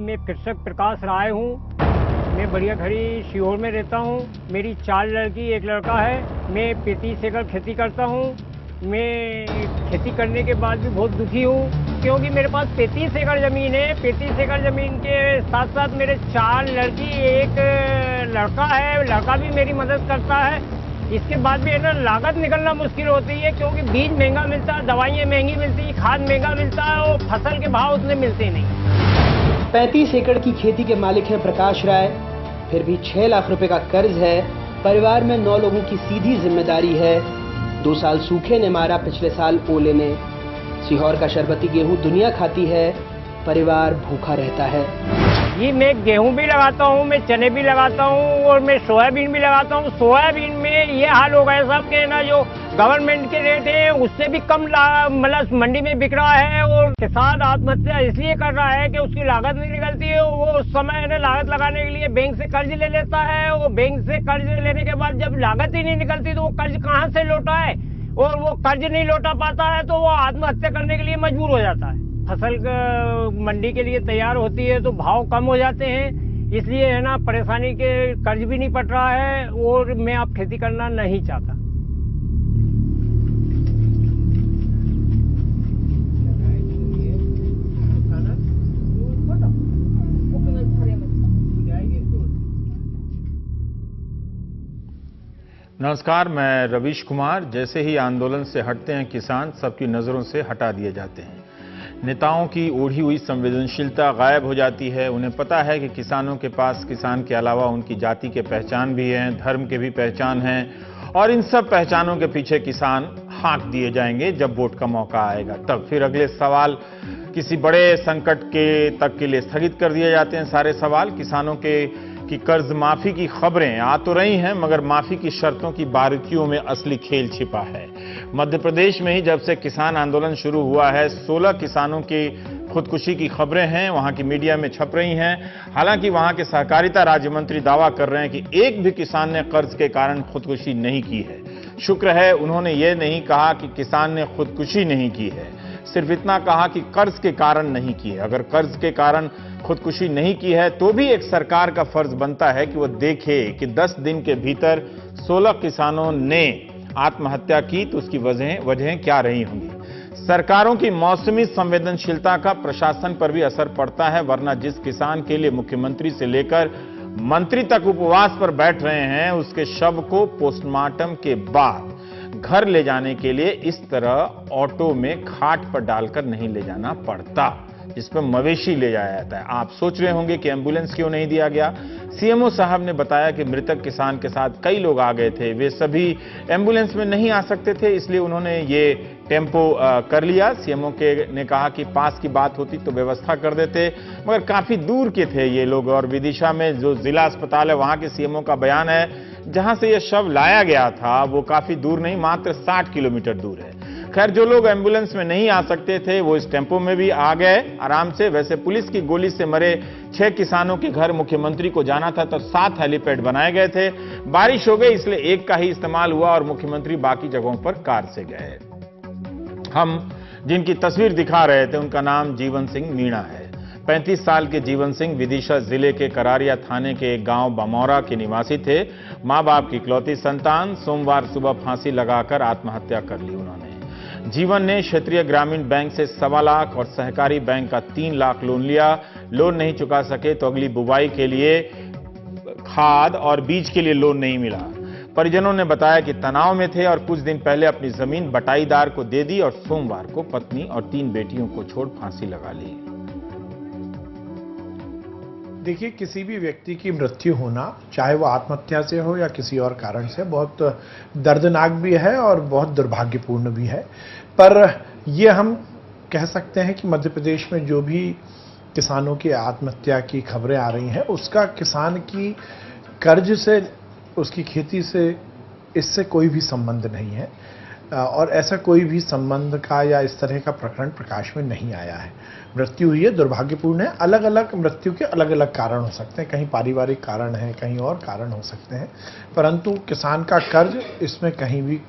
मैं कृषक प्रकाश राय हूँ। मैं बढ़िया घड़ी सीहोर में रहता हूँ। मेरी 4 लड़की 1 लड़का है। मैं 35 एकड़ खेती करता हूँ। मैं खेती करने के बाद भी बहुत दुखी हूँ, क्योंकि मेरे पास 35 एकड़ ज़मीन है। 35 एकड़ ज़मीन के साथ साथ मेरे 4 लड़की 1 लड़का है। लड़का भी मेरी मदद करता है। इसके बाद भी है ना, लागत निकलना मुश्किल होती है, क्योंकि बीज महंगा मिलता है, दवाइयाँ महंगी मिलती है, खाद महंगा मिलता है और फसल के भाव उतने मिलते नहीं। 35 एकड़ की खेती के मालिक हैं प्रकाश राय। फिर भी 6 लाख रुपए का कर्ज है। परिवार में 9 लोगों की सीधी जिम्मेदारी है। 2 साल सूखे ने मारा, पिछले साल ओले ने। सीहोर का शरबती गेहूं दुनिया खाती है, परिवार भूखा रहता है। जी, मैं गेहूं भी लगाता हूं, मैं चने भी लगाता हूं और मैं सोयाबीन भी लगाता हूं। सोयाबीन में ये हाल हो गया साहब के ना, जो गवर्नमेंट के रेट है उससे भी कम मतलब मंडी में बिक रहा है, और किसान आत्महत्या इसलिए कर रहा है कि उसकी लागत नहीं निकलती है। वो उस समय है ना, लागत लगाने के लिए बैंक से कर्ज ले लेता है, और बैंक से कर्ज लेने के बाद जब लागत ही नहीं निकलती तो वो कर्ज कहाँ से लौटाए, और वो कर्ज नहीं लौटा पाता है तो वो आत्महत्या करने के लिए मजबूर हो जाता है। फसल मंडी के लिए तैयार होती है तो भाव कम हो जाते हैं, इसलिए है ना, परेशानी के कर्ज भी नहीं पड़ रहा है, और मैं अब खेती करना नहीं चाहता। नमस्कार, मैं रवीश कुमार। जैसे ही आंदोलन से हटते हैं किसान, सबकी नजरों से हटा दिए जाते हैं। नेताओं की ओढ़ी हुई संवेदनशीलता गायब हो जाती है। उन्हें पता है कि किसानों के पास किसान के अलावा उनकी जाति के पहचान भी हैं, धर्म के भी पहचान हैं, और इन सब पहचानों के पीछे किसान हाँक दिए जाएंगे। जब वोट का मौका आएगा तब फिर अगले सवाल किसी बड़े संकट के तक के लिए स्थगित कर दिए जाते हैं। सारे सवाल किसानों की कर्ज माफी की खबरें आ तो रही हैं, मगर माफी की शर्तों की बारीकियों में असली खेल छिपा है। मध्य प्रदेश में ही जब से किसान आंदोलन शुरू हुआ है, 16 किसानों की खुदकुशी की खबरें हैं, वहां की मीडिया में छप रही हैं। हालांकि वहां के सहकारिता राज्य मंत्री दावा कर रहे हैं कि एक भी किसान ने कर्ज के कारण खुदकुशी नहीं की है। शुक्र है उन्होंने ये नहीं कहा कि किसान ने खुदकुशी नहीं की है, सिर्फ इतना कहा कि कर्ज के कारण नहीं की है। अगर कर्ज के कारण खुदकुशी नहीं की है तो भी एक सरकार का फर्ज बनता है कि वह देखे कि 10 दिन के भीतर 16 किसानों ने आत्महत्या की तो उसकी वजहें क्या रही होंगी। सरकारों की मौसमी संवेदनशीलता का प्रशासन पर भी असर पड़ता है, वरना जिस किसान के लिए मुख्यमंत्री से लेकर मंत्री तक उपवास पर बैठ रहे हैं, उसके शव को पोस्टमार्टम के बाद घर ले जाने के लिए इस तरह ऑटो में खाट पर डालकर नहीं ले जाना पड़ता, जिस पर मवेशी ले जाया जाता है। आप सोच रहे होंगे कि एम्बुलेंस क्यों नहीं दिया गया। सीएमओ साहब ने बताया कि मृतक किसान के साथ कई लोग आ गए थे, वे सभी एम्बुलेंस में नहीं आ सकते थे, इसलिए उन्होंने ये टेम्पो कर लिया। सीएमओ ने कहा कि पास की बात होती तो व्यवस्था कर देते, मगर काफी दूर के थे ये लोग, और विदिशा में जो जिला अस्पताल है वहां के सीएमओ का बयान है, जहां से यह शव लाया गया था वो काफी दूर नहीं, मात्र 60 किलोमीटर दूर है। खैर, जो लोग एम्बुलेंस में नहीं आ सकते थे वो इस टेम्पो में भी आ गए आराम से। वैसे पुलिस की गोली से मरे 6 किसानों के घर मुख्यमंत्री को जाना था तो 7 हेलीपैड बनाए गए थे। बारिश हो गई इसलिए एक का ही इस्तेमाल हुआ और मुख्यमंत्री बाकी जगहों पर कार से गए। हम जिनकी तस्वीर दिखा रहे थे उनका नाम जीवन सिंह मीणा है। 35 साल के जीवन सिंह विदिशा जिले के करारिया थाने के एक गांव बमौरा के निवासी थे। मां बाप की इकलौती संतान। सोमवार सुबह फांसी लगाकर आत्महत्या कर ली उन्होंने। जीवन ने क्षेत्रीय ग्रामीण बैंक से 1.25 लाख और सहकारी बैंक का 3 लाख लोन लिया। लोन नहीं चुका सके तो अगली बुवाई के लिए खाद और बीज के लिए लोन नहीं मिला। परिजनों ने बताया कि तनाव में थे और कुछ दिन पहले अपनी जमीन बटाईदार को दे दी और सोमवार को पत्नी और 3 बेटियों को छोड़ फांसी लगा ली। देखिए, किसी भी व्यक्ति की मृत्यु होना, चाहे वो आत्महत्या से हो या किसी और कारण से, बहुत दर्दनाक भी है और बहुत दुर्भाग्यपूर्ण भी है। पर ये हम कह सकते हैं कि मध्य प्रदेश में जो भी किसानों की आत्महत्या की खबरें आ रही हैं, उसका किसान की कर्ज से, उसकी खेती से, इससे कोई भी संबंध नहीं है, और ऐसा कोई भी संबंध का या इस तरह का प्रकरण प्रकाश में नहीं आया है। मृत्यु हुई है, दुर्भाग्यपूर्ण है। अलग अलग मृत्यु के अलग अलग कारण हो सकते हैं, कहीं पारिवारिक कारण है, कहीं और कारण हो सकते हैं, परंतु किसान का कर्ज इसमें कहीं भी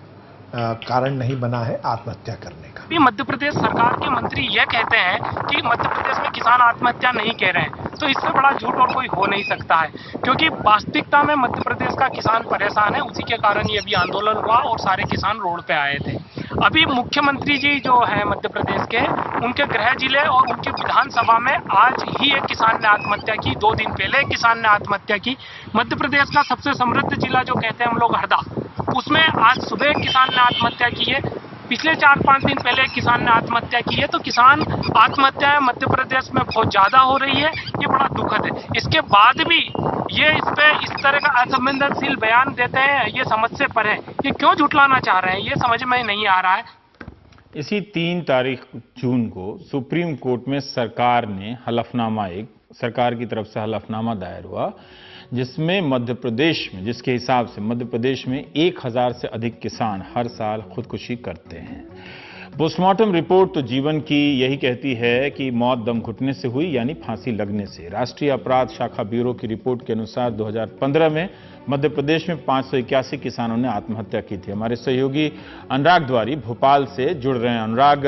कारण नहीं बना है आत्महत्या करने का। अभी मध्य प्रदेश सरकार के मंत्री यह कहते हैं कि मध्य प्रदेश में किसान आत्महत्या नहीं कह रहे हैं, तो इससे बड़ा झूठ और कोई हो नहीं सकता है, क्योंकि वास्तविकता में मध्य प्रदेश का किसान परेशान है। उसी के कारण ये अभी आंदोलन हुआ और सारे किसान रोड पे आए थे। अभी मुख्यमंत्री जी जो है मध्य प्रदेश के, उनके गृह जिले और उनकी विधानसभा में आज ही एक किसान ने आत्महत्या की, 2 दिन पहले एक किसान ने आत्महत्या की। मध्य प्रदेश का सबसे समृद्ध जिला जो कहते हैं हम लोग हरदा, उसमें आज सुबह एक किसान ने आत्महत्या की है। पिछले 4-5 दिन पहले एक किसान ने आत्महत्या की है। तो किसान आत्महत्याएं मध्य प्रदेश में बहुत ज्यादा हो रही है, ये बड़ा दुखद है। इसके बाद भी ये इस पे इस तरह का असंवेदनशील बयान देते हैं, ये समझ से परे है। ये क्यों झुठलाना चाह रहे हैं, ये समझ में नहीं आ रहा है। इसी 3 तारीख जून को सुप्रीम कोर्ट में सरकार की तरफ से हलफनामा दायर हुआ, जिसमें मध्य प्रदेश में, जिसके हिसाब से मध्य प्रदेश में 1000 से अधिक किसान हर साल खुदकुशी करते हैं। पोस्टमार्टम रिपोर्ट तो जीवन की यही कहती है कि मौत दम घुटने से हुई, यानी फांसी लगने से। राष्ट्रीय अपराध शाखा ब्यूरो की रिपोर्ट के अनुसार 2015 में मध्य प्रदेश में 581 किसानों ने आत्महत्या की थी। हमारे सहयोगी अनुराग द्वारी भोपाल से जुड़ रहे हैं। अनुराग,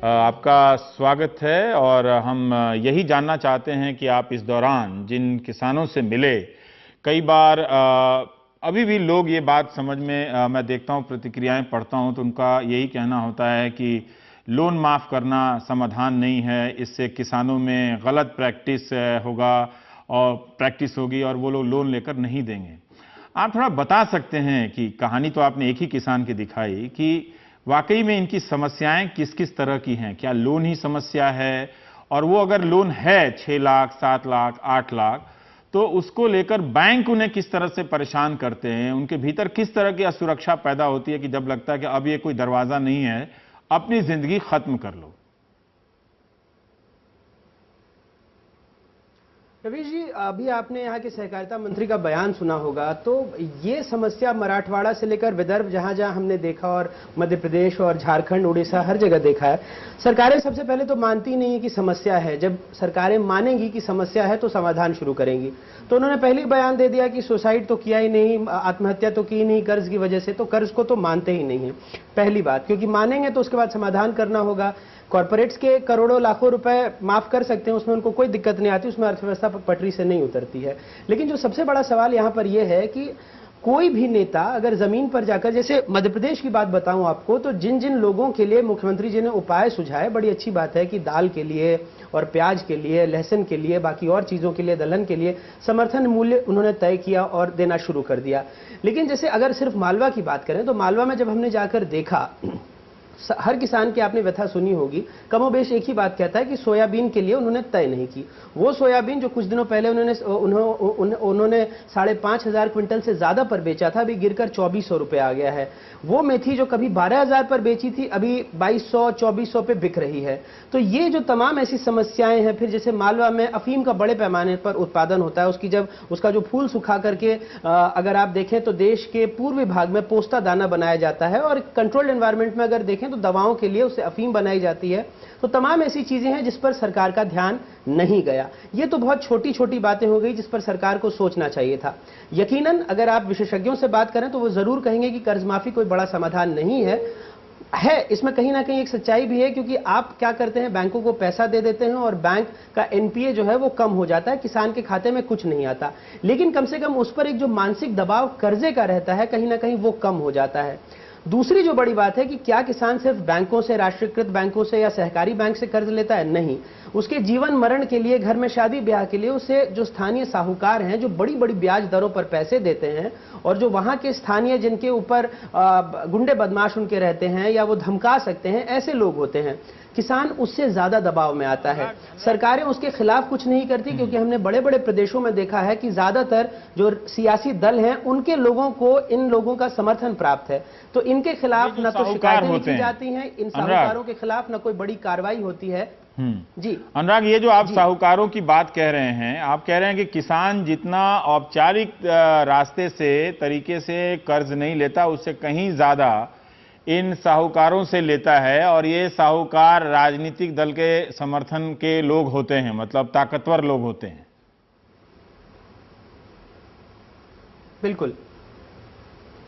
आपका स्वागत है और हम यही जानना चाहते हैं कि आप इस दौरान जिन किसानों से मिले, कई बार अभी भी लोग ये बात समझ में, मैं देखता हूँ प्रतिक्रियाएं पढ़ता हूँ तो उनका यही कहना होता है कि लोन माफ़ करना समाधान नहीं है, इससे किसानों में गलत प्रैक्टिस होगी और वो लोग लोन लेकर नहीं देंगे। आप थोड़ा बता सकते हैं कि कहानी तो आपने एक ही किसान की दिखाई कि वाकई में इनकी समस्याएं किस किस तरह की हैं? क्या लोन ही समस्या है? और वो अगर लोन है 6 लाख, 7 लाख, 8 लाख, तो उसको लेकर बैंक उन्हें किस तरह से परेशान करते हैं? उनके भीतर किस तरह की असुरक्षा पैदा होती है कि जब लगता है कि अब ये कोई दरवाजा नहीं है, अपनी जिंदगी खत्म कर लो? रवीश जी, अभी आपने यहाँ के सहकारिता मंत्री का बयान सुना होगा, तो ये समस्या मराठवाड़ा से लेकर विदर्भ, जहाँ जहाँ हमने देखा, और मध्य प्रदेश और झारखंड, उड़ीसा, हर जगह देखा है। सरकारें सबसे पहले तो मानती नहीं है कि समस्या है। जब सरकारें मानेंगी कि समस्या है तो समाधान शुरू करेंगी। तो उन्होंने पहले ही बयान दे दिया कि सुसाइड तो किया ही नहीं, आत्महत्या तो की नहीं कर्ज की वजह से, तो कर्ज को तो मानते ही नहीं है, पहली बात। क्योंकि मानेंगे तो उसके बाद समाधान करना होगा। कॉर्पोरेट्स के करोड़ों लाखों रुपए माफ कर सकते हैं, उसमें उनको कोई दिक्कत नहीं आती, उसमें अर्थव्यवस्था पटरी से नहीं उतरती है। लेकिन जो सबसे बड़ा सवाल यहां पर यह है कि कोई भी नेता अगर जमीन पर जाकर, जैसे मध्य प्रदेश की बात बताऊं आपको, तो जिन जिन लोगों के लिए मुख्यमंत्री जी ने उपाय सुझाए, बड़ी अच्छी बात है कि दाल के लिए और प्याज के लिए, लहसुन के लिए, बाकी और चीजों के लिए, दलहन के लिए समर्थन मूल्य उन्होंने तय किया और देना शुरू कर दिया। लेकिन जैसे अगर सिर्फ मालवा की बात करें, तो मालवा में जब हमने जाकर देखा, हर किसान की आपने व्यथा सुनी होगी, कमोबेश एक ही बात कहता है कि सोयाबीन के लिए उन्होंने तय नहीं की। वो सोयाबीन जो कुछ दिनों पहले उन्होंने 5,500 क्विंटल से ज्यादा पर बेचा था, अभी गिरकर 2,400 रुपए आ गया है। वो मेथी जो कभी 12,000 पर बेची थी, अभी 2,200-2,400 पे बिक रही है। तो ये जो तमाम ऐसी समस्याएं हैं, फिर जैसे मालवा में अफीम का बड़े पैमाने पर उत्पादन होता है, उसका जो फूल सुखा करके अगर आप देखें तो देश के पूर्वी भाग में पोस्ता दाना बनाया जाता है, और कंट्रोल्ड एनवायरनमेंट में अगर देखें तो दवाओं के लिए उससे अफीम बनाई जाती है। तो तमाम ऐसी चीजें हैं जिस पर सरकार का ध्यान नहीं गया। ये तो बहुत छोटी छोटी बातें हो गई जिस पर सरकार को सोचना चाहिए था। यकीनन अगर आप विशेषज्ञों से बात करें तो वो जरूर कहेंगे कि कर्ज माफी कोई बड़ा समाधान नहीं है। इसमें कहीं ना कहीं एक सच्चाई भी है, क्योंकि आप क्या करते हैं, बैंकों को पैसा दे देते हैं और बैंक का एनपीए जो है वो कम हो जाता है, किसान के खाते में कुछ नहीं आता। लेकिन कम से कम उस पर एक जो मानसिक दबाव कर्जे का रहता है, कहीं ना कहीं वो कम हो जाता है। दूसरी जो बड़ी बात है कि क्या किसान सिर्फ बैंकों से, राष्ट्रीयकृत बैंकों से या सहकारी बैंक से कर्ज लेता है? नहीं। उसके जीवन मरण के लिए, घर में शादी ब्याह के लिए उसे जो स्थानीय साहूकार हैं, जो बड़ी बड़ी ब्याज दरों पर पैसे देते हैं, और जो वहां के स्थानीय जिनके ऊपर गुंडे बदमाश उनके रहते हैं या वो धमका सकते हैं, ऐसे लोग होते हैं। किसान उससे ज्यादा दबाव में आता है। सरकारें उसके खिलाफ कुछ नहीं करती, क्योंकि हमने बड़े बड़े प्रदेशों में देखा है कि ज्यादातर जो सियासी दल हैं उनके लोगों को इन लोगों का समर्थन प्राप्त है। तो इनके खिलाफ न तो शिकायतें लिखी जाती हैं, इन साहूकारों के खिलाफ न कोई बड़ी कार्रवाई होती है। जी अनुराग, ये जो आप साहूकारों की बात कह रहे हैं, आप कह रहे हैं कि किसान जितना औपचारिक रास्ते से, तरीके से कर्ज नहीं लेता, उससे कहीं ज्यादा इन साहूकारों से लेता है। और ये साहूकार राजनीतिक दल के समर्थन के लोग होते हैं, मतलब ताकतवर लोग होते हैं। बिल्कुल।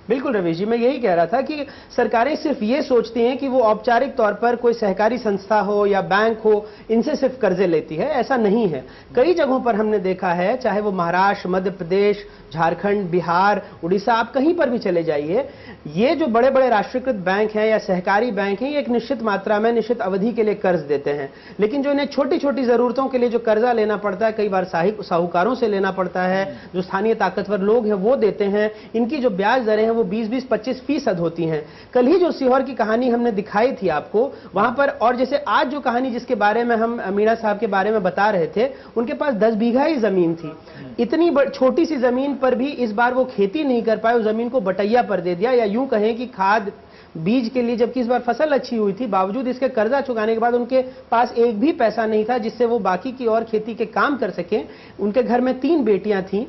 बिल्कुल रवीश जी, मैं यही कह रहा था कि सरकारें सिर्फ ये सोचती हैं कि वो औपचारिक तौर पर कोई सहकारी संस्था हो या बैंक हो, इनसे सिर्फ कर्जे लेती है। ऐसा नहीं है। कई जगहों पर हमने देखा है, चाहे वो महाराष्ट्र, मध्य प्रदेश, झारखंड, बिहार, उड़ीसा, आप कहीं पर भी चले जाइए, ये जो बड़े बड़े राष्ट्रीयकृत बैंक हैं या सहकारी बैंक हैं, ये एक निश्चित मात्रा में निश्चित अवधि के लिए कर्ज देते हैं। लेकिन जो इन्हें छोटी छोटी जरूरतों के लिए जो कर्जा लेना पड़ता है, कई बार साहूकारों से लेना पड़ता है, जो स्थानीय ताकतवर लोग हैं वो देते हैं। इनकी जो ब्याज दरें हैं वो 20-25% होती हैं। कल ही जो सीहोर की कहानी हमने दिखाई थी आपको, वहां पर, और जैसे आज जो कहानी जिसके बारे में हम मीणा साहब के बारे में बता रहे थे, उनके पास 10 बीघा ही जमीन थी। इतनी छोटी सी जमीन पर भी इस बार वो खेती नहीं कर पाए, उस जमीन को बटैया पर दे दिया, या यूं कहें कि खाद बीज के लिए, जबकि इस बार फसल अच्छी हुई थी, बावजूद इसके कर्जा चुकाने के बाद उनके पास एक भी पैसा नहीं था जिससे वो बाकी की और खेती के काम कर सकें। उनके घर में 3 बेटियां थीं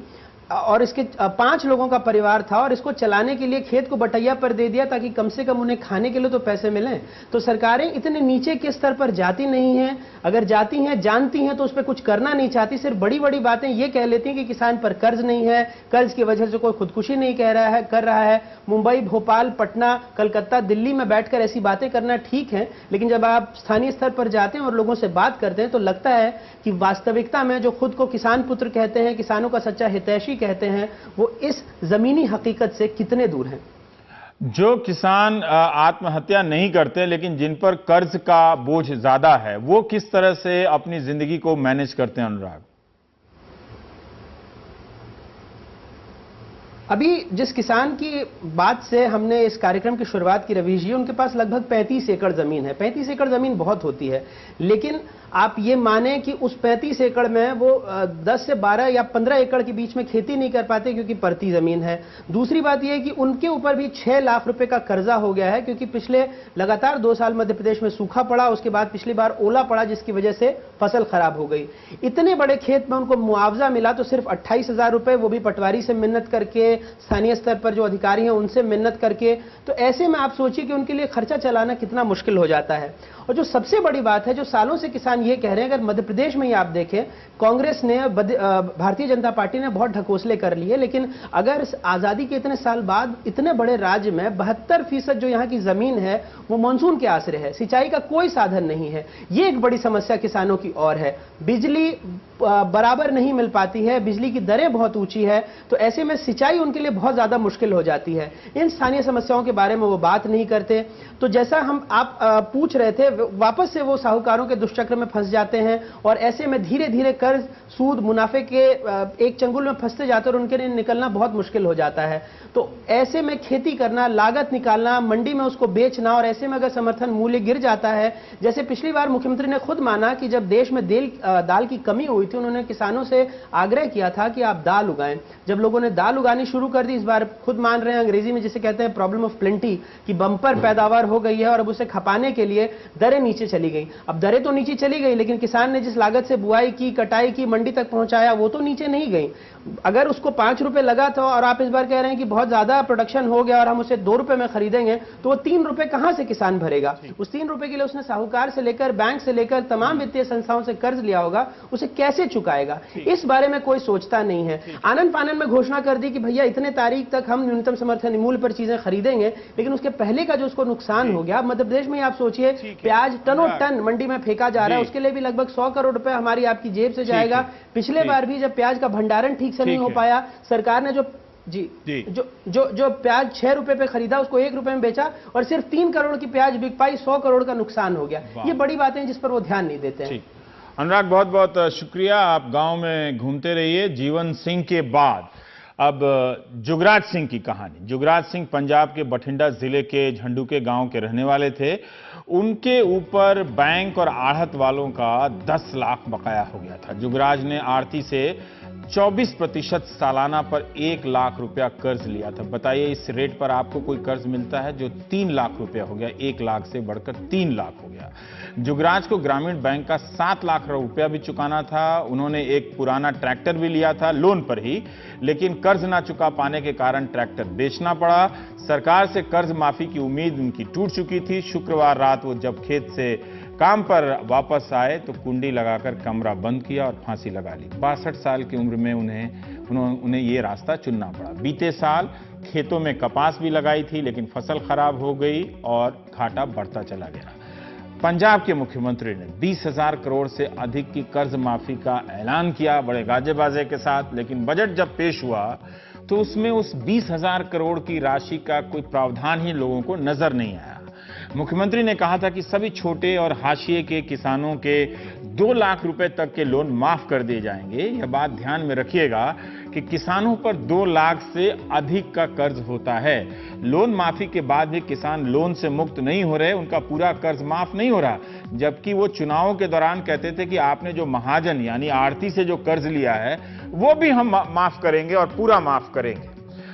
और इसके 5 लोगों का परिवार था, और इसको चलाने के लिए खेत को बटैया पर दे दिया ताकि कम से कम उन्हें खाने के लिए तो पैसे मिलें। तो सरकारें इतने नीचे के स्तर पर जाती नहीं हैं, अगर जाती हैं, जानती हैं, तो उस पर कुछ करना नहीं चाहती, सिर्फ बड़ी बड़ी बातें ये कह लेती हैं कि किसान पर कर्ज नहीं है, कर्ज की वजह से कोई खुदकुशी नहीं कर रहा है। मुंबई, भोपाल, पटना, कलकत्ता, दिल्ली में बैठकर ऐसी बातें करना ठीक है, लेकिन जब आप स्थानीय स्तर पर जाते हैं और लोगों से बात करते हैं तो लगता है कि वास्तविकता में जो खुद को किसान पुत्र कहते हैं, किसानों का सच्चा हितैषी कहते हैं, वो इस जमीनी हकीकत से कितने दूर हैं। जो किसान आत्महत्या नहीं करते लेकिन जिन पर कर्ज का बोझ ज्यादा है, वो किस तरह से अपनी जिंदगी को मैनेज करते हैं अनुराग? अभी जिस किसान की बात से हमने इस कार्यक्रम की शुरुआत की रवीश जी, उनके पास लगभग 35 एकड़ जमीन है। 35 एकड़ जमीन बहुत होती है, लेकिन आप ये माने कि उस 35 एकड़ में वो 10 से 12 या 15 एकड़ के बीच में खेती नहीं कर पाते क्योंकि परती जमीन है। दूसरी बात यह है कि उनके ऊपर भी 6 लाख रुपए का कर्जा हो गया है, क्योंकि पिछले लगातार 2 साल मध्य प्रदेश में सूखा पड़ा, उसके बाद पिछली बार ओला पड़ा जिसकी वजह से फसल खराब हो गई। इतने बड़े खेत में उनको मुआवजा मिला तो सिर्फ 28,000 रुपए, वो भी पटवारी से मिन्नत करके, स्थानीय स्तर पर जो अधिकारी हैं उनसे मिन्नत करके। तो ऐसे में आप सोचिए कि उनके लिए खर्चा चलाना कितना मुश्किल हो जाता है। और जो सबसे बड़ी बात है, जो सालों से किसान ये कह रहे हैं, अगर मध्य प्रदेश में ही आप देखें, कांग्रेस ने, भारतीय जनता पार्टी ने बहुत ढकोसले कर लिए, लेकिन अगर आजादी के इतने साल बाद इतने बड़े राज्य में 72% जो यहाँ की जमीन है वो मानसून के आश्रय है, सिंचाई का कोई साधन नहीं है। ये एक बड़ी समस्या किसानों की और है। बिजली बराबर नहीं मिल पाती है, बिजली की दरें बहुत ऊंची है, तो ऐसे में सिंचाई उनके लिए बहुत ज्यादा मुश्किल हो जाती है। इन स्थानीय समस्याओं के बारे में वो बात नहीं करते। तो जैसा आप पूछ रहे थे, वापस से वो साहूकारों के दुष्चक्र में फंस जाते हैं, और ऐसे में धीरे धीरे कर्ज, सूद, मुनाफे के एक चंगुल में फंसते जाते हैं और उनके लिए निकलना बहुत मुश्किल हो जाता है। तो ऐसे में खेती करना, लागत निकालना, मंडी में उसको बेचना, और ऐसे में अगर समर्थन मूल्य गिर जाता है, जैसे पिछली बार मुख्यमंत्री ने खुद माना कि जब देश में दाल की कमी हुई थी, उन्होंने किसानों से आग्रह किया था कि आप दाल उगाएं। जब लोगों ने दाल उगानी शुरू कर दी, इस बार खुद मान रहे हैं, अंग्रेजी में जिसे कहते हैं प्रॉब्लम ऑफ प्लेंटी, कि बंपर पैदावार हो गई है और अब उसे खपाने के लिए दरें नीचे चली गई। अब दरें तो नीचे चली गई, लेकिन किसान ने जिस लागत से बुआई की, कटाई की, मंडी तक पहुंचाया, वो तो नीचे नहीं गई। अगर उसको 5 रुपए लगा था और आप इस बार कह रहे हैं कि बहुत ज्यादा प्रोडक्शन हो गया और हम उसे 2 रुपए में खरीदेंगे, तो वो 3 रुपए कहां से किसान भरेगा? उस 3 रुपए के लिए उसने साहूकार से लेकर, बैंक से लेकर, तमाम वित्तीय संस्थाओं से कर्ज लिया होगा, उसे कैसे चुकाएगा? इस बारे में कोई सोचता नहीं है। आनन फानन में घोषणा कर दी कि भैया इतने तारीख तक हम न्यूनतम समर्थन मूल्य पर चीजें खरीदेंगे, लेकिन उसके पहले का जो उसको नुकसान हो गया, मध्य प्रदेश में आप सोचिए, प्याज टनों टन मंडी में फेंका जा रहा है, उसके लिए भी लगभग 100 करोड़ रुपए हमारी आपकी जेब से जाएगा। पिछले बार भी जब प्याज का भंडारण ठीक से नहीं हो पाया, सरकार ने जो प्याज 6 रुपए पे खरीदा, उसको 1 रुपए में बेचा और सिर्फ 3 करोड़ की प्याज बिक पाई, 100 करोड़ का नुकसान हो गया। ये बड़ी बातें जिस पर वो ध्यान नहीं देते हैं। अनुराग, बहुत बहुत शुक्रिया। आप गांव में घूमते रहिए। जीवन सिंह के बाद अब जुगराज सिंह की कहानी। जुगराज सिंह पंजाब के बठिंडा जिले के झंडू के गांव के रहने वाले थे। उनके ऊपर बैंक और आढ़त वालों का 10 लाख बकाया हो गया था। जुगराज ने आढ़ती से 24% सालाना पर 1 लाख रुपया कर्ज लिया था। बताइए, इस रेट पर आपको कोई कर्ज मिलता है जो 3 लाख रुपया हो गया, 1 लाख से बढ़कर 3 लाख हो गया। जुगराज को ग्रामीण बैंक का 7 लाख रुपया भी चुकाना था। उन्होंने एक पुराना ट्रैक्टर भी लिया था लोन पर ही, लेकिन कर्ज ना चुका पाने के कारण ट्रैक्टर बेचना पड़ा। सरकार से कर्ज माफी की उम्मीद उनकी टूट चुकी थी। शुक्रवार रात वो जब खेत से काम पर वापस आए तो कुंडी लगाकर कमरा बंद किया और फांसी लगा ली। 62 साल की उम्र में उन्हें उन्हें ये रास्ता चुनना पड़ा। बीते साल खेतों में कपास भी लगाई थी, लेकिन फसल खराब हो गई और घाटा बढ़ता चला गया। पंजाब के मुख्यमंत्री ने 20,000 करोड़ से अधिक की कर्ज माफी का ऐलान किया बड़े गाजे बाजे के साथ, लेकिन बजट जब पेश हुआ तो उसमें उस 20,000 करोड़ की राशि का कोई प्रावधान ही लोगों को नजर नहीं आया। मुख्यमंत्री ने कहा था कि सभी छोटे और हाशिए के किसानों के 2 लाख रुपए तक के लोन माफ कर दिए जाएंगे। यह बात ध्यान में रखिएगा कि किसानों पर 2 लाख से अधिक का कर्ज होता है। लोन माफी के बाद भी किसान लोन से मुक्त नहीं हो रहे, उनका पूरा कर्ज माफ नहीं हो रहा, जबकि वो चुनावों के दौरान कहते थे कि आपने जो महाजन यानी आढ़ती से जो कर्ज लिया है वो भी हम माफ करेंगे और पूरा माफ करेंगे।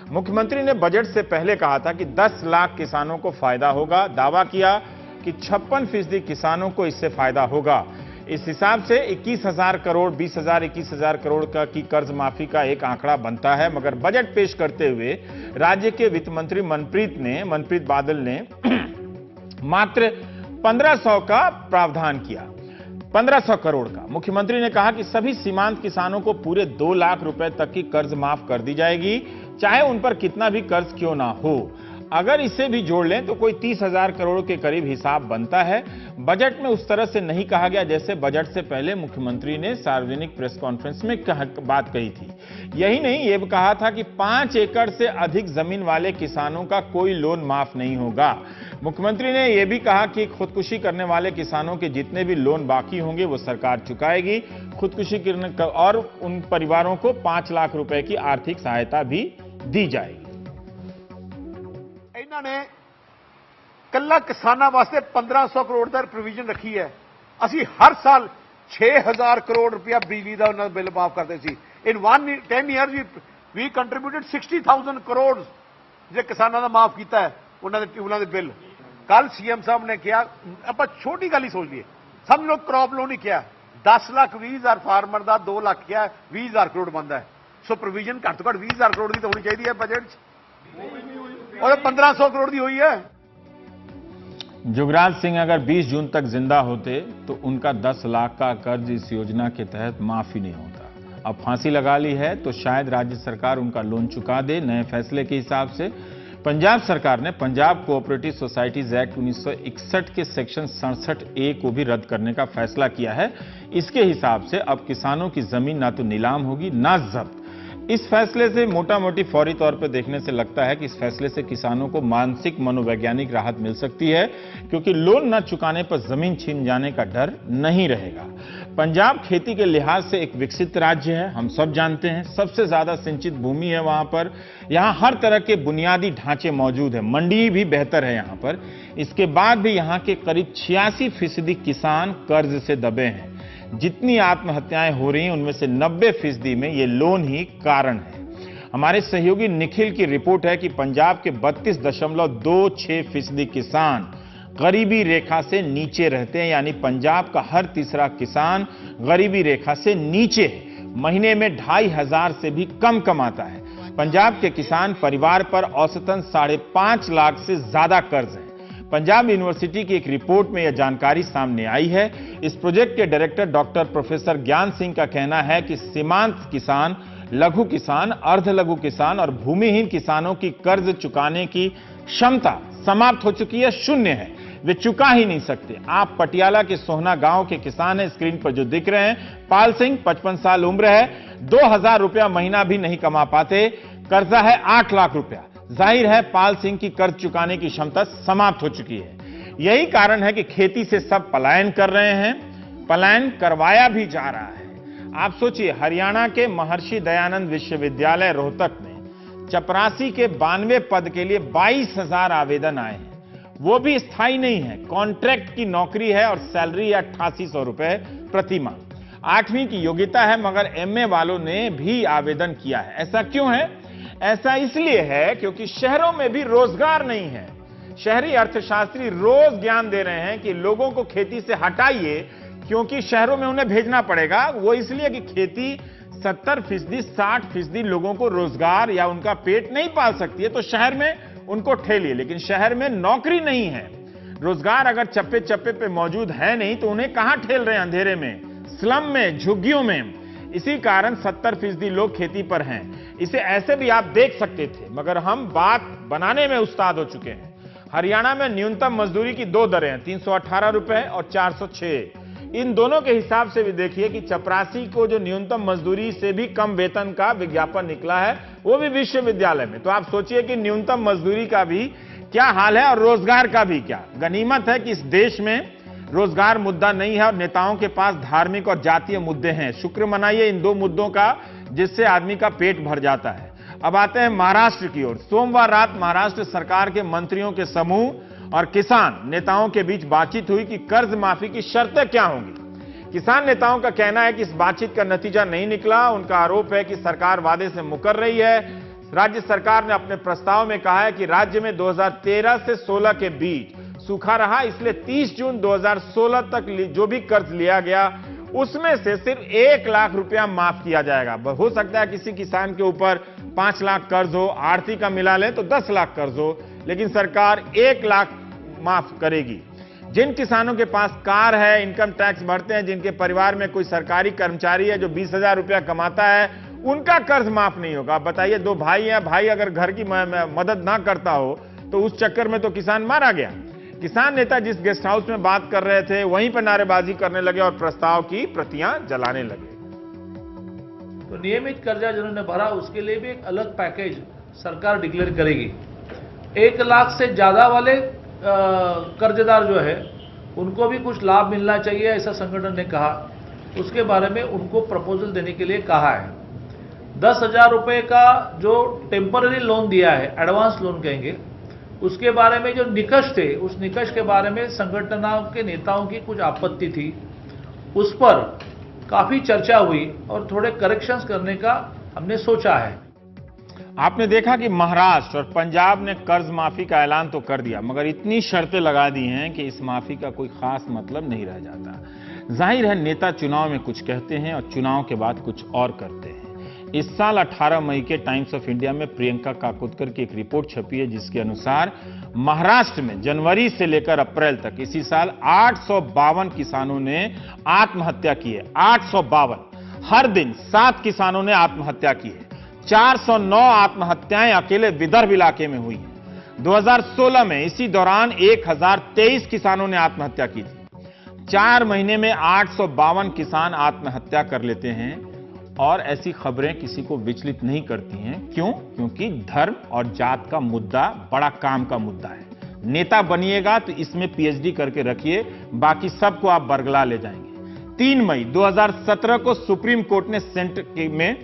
मुख्यमंत्री ने बजट से पहले कहा था कि 10 लाख किसानों को फायदा होगा। दावा किया कि 56% किसानों को इससे फायदा होगा। इस हिसाब से 21,000 करोड़ 21,000 करोड़ का की कर्ज माफी का एक आंकड़ा बनता है। मगर बजट पेश करते हुए राज्य के वित्त मंत्री मनप्रीत बादल ने मात्र 1500 का प्रावधान किया, 1500 करोड़ का। मुख्यमंत्री ने कहा कि सभी सीमांत किसानों को पूरे 2 लाख रुपए तक की कर्ज माफ कर दी जाएगी, चाहे उन पर कितना भी कर्ज क्यों ना हो। अगर इसे भी जोड़ लें तो कोई 30,000 करोड़ के करीब हिसाब बनता है। बजट में उस तरह से नहीं कहा गया जैसे बजट से पहले मुख्यमंत्री ने सार्वजनिक प्रेस कॉन्फ्रेंस में बात कही थी। यही नहीं, ये भी कहा था कि 5 एकड़ से अधिक जमीन वाले किसानों का कोई लोन माफ नहीं होगा। मुख्यमंत्री ने यह भी कहा कि खुदकुशी करने वाले किसानों के जितने भी लोन बाकी होंगे वो सरकार चुकाएगी। खुदकुशी करने और उन परिवारों को 5 लाख रुपए की आर्थिक सहायता भी दी जाएगी। ਇਹਨਾਂ ਨੇ ਕੱਲਾ ਕਿਸਾਨਾਂ ਵਾਸਤੇ 1500 ਕਰੋੜ ਦਾ ਪ੍ਰੋਵੀਜ਼ਨ ਰੱਖੀ ਹੈ। ਅਸੀਂ ਹਰ ਸਾਲ 6000 ਕਰੋੜ ਰੁਪਇਆ ਬਿਜਲੀ ਦਾ ਉਹਨਾਂ ਦਾ ਬਿੱਲ ਮਾਫ ਕਰਦੇ ਸੀ। ਇਨ 10 ਇਅਰਸ ਵੀ ਕੰਟਰੀਬਿਊਟਡ 60,000 ਕਰੋੜ ਜੇ ਕਿਸਾਨਾਂ ਦਾ ਮਾਫ ਕੀਤਾ ਹੈ ਉਹਨਾਂ ਦੇ ਬਿੱਲ। ਕੱਲ ਸੀਐਮ ਸਾਹਿਬ ਨੇ ਕਿਹਾ ਆਪਾਂ ਛੋਟੀ ਗੱਲ ਹੀ ਸੋਚ ਲਈਏ, ਸਭ ਲੋਕ ਕ੍ਰੌਪ ਲੋਨ ਹੀ ਕਿਹਾ 10 ਲੱਖ 20,000 ਫਾਰਮਰ ਦਾ 2 ਲੱਖ ਕਿਹਾ 20,000 ਕਰੋੜ ਬਣਦਾ ਹੈ। ਸੋ ਪ੍ਰੋਵੀਜ਼ਨ ਘੱਟ ਤੋਂ ਘੱਟ 20,000 ਕਰੋੜ ਦੀ ਤਾਂ ਹੋਣੀ ਚਾਹੀਦੀ ਹੈ ਬਜਟ 'ਚ, और 1500 करोड़ की हुई है। जुगराज सिंह अगर 20 जून तक जिंदा होते तो उनका 10 लाख का कर्ज इस योजना के तहत माफ ही नहीं होता। अब फांसी लगा ली है तो शायद राज्य सरकार उनका लोन चुका दे। नए फैसले के हिसाब से पंजाब सरकार ने पंजाब कोऑपरेटिव सोसाइटीज एक्ट 1961 के सेक्शन 67A को भी रद्द करने का फैसला किया है। इसके हिसाब से अब किसानों की जमीन ना तो नीलाम होगी ना जब्त। इस फैसले से मोटा मोटी फौरी तौर पर देखने से लगता है कि इस फैसले से किसानों को मानसिक मनोवैज्ञानिक राहत मिल सकती है, क्योंकि लोन न चुकाने पर जमीन छीन जाने का डर नहीं रहेगा। पंजाब खेती के लिहाज से एक विकसित राज्य है, हम सब जानते हैं। सबसे ज्यादा सिंचित भूमि है वहां पर, यहां हर तरह के बुनियादी ढांचे मौजूद है, मंडी भी बेहतर है यहां पर। इसके बाद भी यहां के करीब 86% किसान कर्ज से दबे हैं। जितनी आत्महत्याएं हो रही हैं उनमें से 90% में ये लोन ही कारण है। हमारे सहयोगी निखिल की रिपोर्ट है कि पंजाब के 32.26% किसान गरीबी रेखा से नीचे रहते हैं, यानी पंजाब का हर तीसरा किसान गरीबी रेखा से नीचे है, महीने में 2,500 से भी कम कमाता है। पंजाब के किसान परिवार पर औसतन 5.5 लाख से ज्यादा कर्ज है। पंजाब यूनिवर्सिटी की एक रिपोर्ट में यह जानकारी सामने आई है। इस प्रोजेक्ट के डायरेक्टर डॉक्टर प्रोफेसर ज्ञान सिंह का कहना है कि सीमांत किसान, लघु किसान, अर्ध लघु किसान और भूमिहीन किसानों की कर्ज चुकाने की क्षमता समाप्त हो चुकी है, शून्य है, वे चुका ही नहीं सकते। आप पटियाला के सोहना गांव के किसान हैं, स्क्रीन पर जो दिख रहे हैं, पाल सिंह, 55 साल उम्र है, 2,000 रुपया महीना भी नहीं कमा पाते, कर्जा है 8 लाख रुपया। जाहिर है पाल सिंह की कर्ज चुकाने की क्षमता समाप्त हो चुकी है। यही कारण है कि खेती से सब पलायन कर रहे हैं, पलायन करवाया भी जा रहा है। आप सोचिए, हरियाणा के महर्षि दयानंद विश्वविद्यालय रोहतक में चपरासी के 92 पद के लिए 22,000 आवेदन आए हैं। वो भी स्थायी नहीं है, कॉन्ट्रैक्ट की नौकरी है और सैलरी 8800 रुपए प्रति माह। 8वीं की योग्यता है, मगर MA वालों ने भी आवेदन किया है। ऐसा क्यों है? ऐसा इसलिए है क्योंकि शहरों में भी रोजगार नहीं है। शहरी अर्थशास्त्री रोज ज्ञान दे रहे हैं कि लोगों को खेती से हटाइए, क्योंकि शहरों में उन्हें भेजना पड़ेगा। वो इसलिए कि खेती 70%, 60% लोगों को रोजगार या उनका पेट नहीं पाल सकती है, तो शहर में उनको ठेलिए। लेकिन शहर में नौकरी नहीं है, रोजगार अगर चप्पे चप्पे पे मौजूद है नहीं तो उन्हें कहां ठेल रहे हैं? अंधेरे में, स्लम में, झुग्गियों में। इसी कारण 70% लोग खेती पर हैं। इसे ऐसे भी आप देख सकते थे, मगर हम बात बनाने में उस्ताद हो चुके हैं। हरियाणा में न्यूनतम मजदूरी की 2 दरें हैं, 318 रुपए और 406। इन दोनों के हिसाब से भी देखिए कि चपरासी को जो न्यूनतम मजदूरी से भी कम वेतन का विज्ञापन निकला है, वो भी विश्वविद्यालय में। तो आप सोचिए कि न्यूनतम मजदूरी का भी क्या हाल है और रोजगार का भी क्या। गनीमत है कि इस देश में रोजगार मुद्दा नहीं है और नेताओं के पास धार्मिक और जातीय मुद्दे हैं। शुक्र मनाइए इन 2 मुद्दों का, जिससे आदमी का पेट भर जाता है। अब आते हैं महाराष्ट्र की ओर। सोमवार रात महाराष्ट्र सरकार के मंत्रियों के समूह और किसान नेताओं के बीच बातचीत हुई कि कर्ज माफी की शर्तें क्या होंगी। किसान नेताओं का कहना है कि इस बातचीत का नतीजा नहीं निकला। उनका आरोप है कि सरकार वादे से मुकर रही है। राज्य सरकार ने अपने प्रस्ताव में कहा है कि राज्य में 2013 से 16 के बीच सूखा रहा, इसलिए 30 जून 2016 तक जो भी कर्ज लिया गया उसमें से सिर्फ 1 लाख रुपया माफ किया जाएगा। हो सकता है किसी किसान के ऊपर 5 लाख कर्ज हो, आढ़ती का मिला ले तो 10 लाख कर्ज हो, लेकिन सरकार 1 लाख माफ करेगी। जिन किसानों के पास कार है, इनकम टैक्स भरते हैं, जिनके परिवार में कोई सरकारी कर्मचारी है जो 20,000 रुपया कमाता है, उनका कर्ज माफ नहीं होगा। बताइए, 2 भाई हैं, भाई अगर घर की मदद ना करता हो तो उस चक्कर में तो किसान मारा गया। किसान नेता जिस गेस्ट हाउस में बात कर रहे थे वहीं पर नारेबाजी करने लगे और प्रस्ताव की प्रतियां जलाने लगे। तो नियमित कर्जा जिन्होंने भरा उसके लिए भी एक अलग पैकेज सरकार डिक्लेयर करेगी। 1 लाख से ज्यादा वाले कर्जदार जो है उनको भी कुछ लाभ मिलना चाहिए, ऐसा संगठन ने कहा। उसके बारे में उनको प्रपोजल देने के लिए कहा है। 10,000 रुपये का जो टेम्पररी लोन दिया है, एडवांस लोन कहेंगे, उसके बारे में जो निकष थे, उस निकष के बारे में संगठनों के नेताओं की कुछ आपत्ति थी। उस पर काफी चर्चा हुई और थोड़े करेक्शंस करने का हमने सोचा है। आपने देखा कि महाराष्ट्र और पंजाब ने कर्ज माफी का ऐलान तो कर दिया, मगर इतनी शर्तें लगा दी हैं कि इस माफी का कोई खास मतलब नहीं रह जाता। जाहिर है नेता चुनाव में कुछ कहते हैं और चुनाव के बाद कुछ और करते हैं। इस साल 18 मई के टाइम्स ऑफ इंडिया में प्रियंका काकोदकर की एक रिपोर्ट छपी है, जिसके अनुसार महाराष्ट्र में जनवरी से लेकर अप्रैल तक इसी साल 852 किसानों ने आत्महत्या की है। 852। हर दिन 7 किसानों ने आत्महत्या की है। 409 आत्महत्याएं अकेले विदर्भ इलाके में हुई हैं। 2016 में इसी दौरान 1023 किसानों ने आत्महत्या की थी। 4 महीने में 852 किसान आत्महत्या कर लेते हैं और ऐसी खबरें किसी को विचलित नहीं करती हैं। क्यों? क्योंकि धर्म और जात का मुद्दा बड़ा काम का मुद्दा है। नेता बनिएगा तो इसमें पीएचडी करके रखिए, बाकी सबको आप बरगला ले जाएंगे। 3 मई 2017 को सुप्रीम कोर्ट ने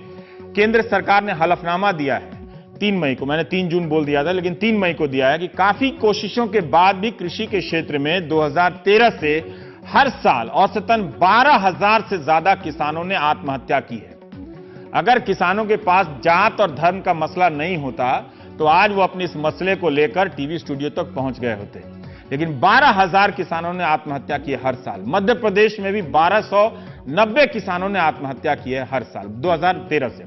केंद्र सरकार ने हलफनामा दिया है। 3 मई को, मैंने 3 जून बोल दिया था, लेकिन 3 मई को दिया है कि काफी कोशिशों के बाद भी कृषि के क्षेत्र में 2013 से हर साल औसतन 12,000 से ज्यादा किसानों ने आत्महत्या की है। अगर किसानों के पास जात और धर्म का मसला नहीं होता तो आज वो अपने इस मसले को लेकर टीवी स्टूडियो तक पहुंच गए होते, लेकिन 12,000 किसानों ने आत्महत्या की है हर साल। मध्य प्रदेश में भी 1290 किसानों ने आत्महत्या की है हर साल 2013 से।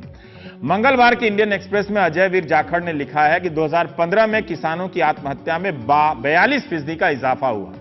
मंगलवार के इंडियन एक्सप्रेस में अजय वीर जाखड़ ने लिखा है कि 2015 में किसानों की आत्महत्या में 42% का इजाफा हुआ।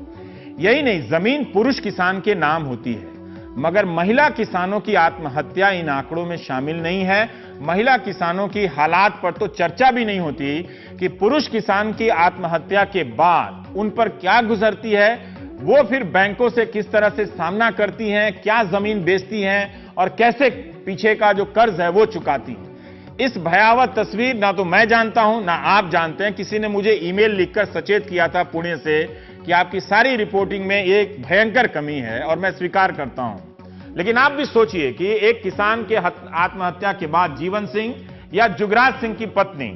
यही नहीं, जमीन पुरुष किसान के नाम होती है, मगर महिला किसानों की आत्महत्या इन आंकड़ों में शामिल नहीं है। महिला किसानों की हालात पर तो चर्चा भी नहीं होती कि पुरुष किसान की आत्महत्या के बाद उन पर क्या गुजरती है, वो फिर बैंकों से किस तरह से सामना करती हैं, क्या जमीन बेचती हैं और कैसे पीछे का जो कर्ज है वो चुकाती हैं। इस भयावह तस्वीर ना तो मैं जानता हूं ना आप जानते हैं। किसी ने मुझे ईमेल लिखकर सचेत किया था पुणे से कि आपकी सारी रिपोर्टिंग में एक भयंकर कमी है, और मैं स्वीकार करता हूं। लेकिन आप भी सोचिए कि एक किसान के आत्महत्या के बाद जीवन सिंह या जुगराज सिंह की पत्नी